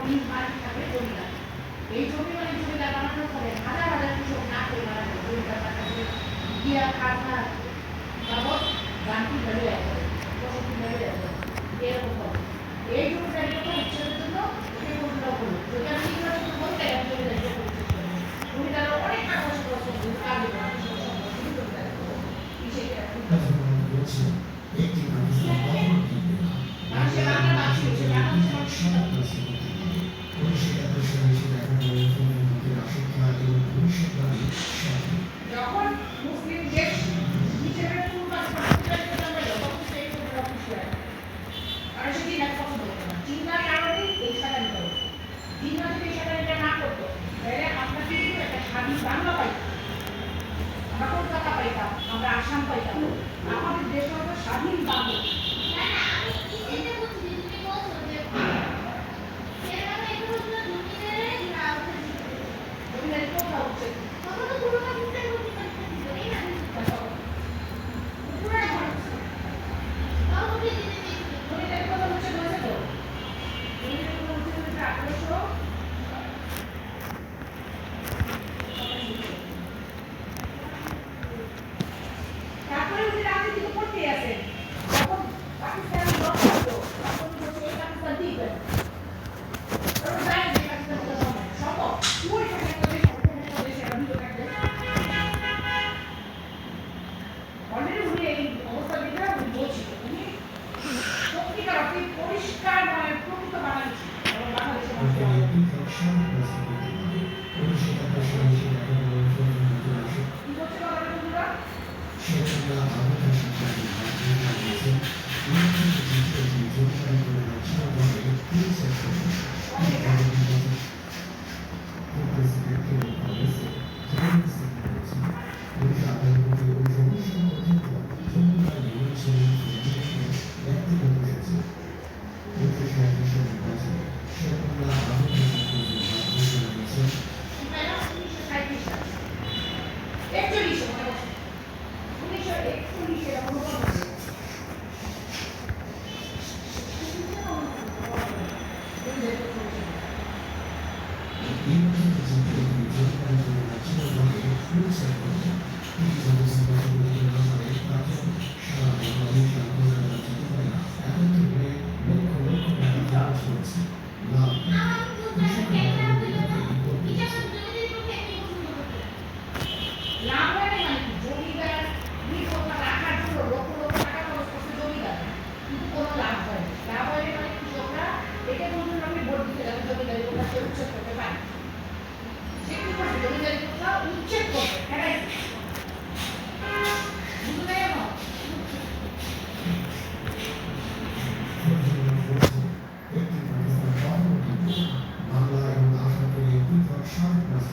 নিজ মালিক থাকবে জমিদার। এই জমি মানে জমিদার বানানোর পরে হাজার হাজার কৃষক না করে মারা যায়, জমিদার কাছে গিয়া খাজনা বাবদ গানটি ভ্যালু অ্যাড করে, ফসলটি ভ্যালু অ্যাড করে, এরকম হবে। এই জমিটা এরকম উচ্ছেদের জন্য সেই জমিটাও করলো, যদি আমি নির্বাচন করতে আমি জমিদার জমিদার অনেক টাকা পয়সা খরচ করবো কাজে মানুষের বাংলা ভাষী হচ্ছে যখন মুসলিম দেশ হিসেবে আর সেদিন এক পছন্দ করতো না, চিন্তার কারণেই এই সাদানিটা হতো। চিন্তা যদি এই সাদানিটা না করতো তাহলে আপনার কিন্তু একটা স্বাধীন বাংলা পাইতাম, আমরা কলকাতা পাইতাম, আমরা আসাম পাইতাম, আমাদের দেশ হতো স্বাধীন বাংলা। বাংলা এবং আশা করি পৃথক সারা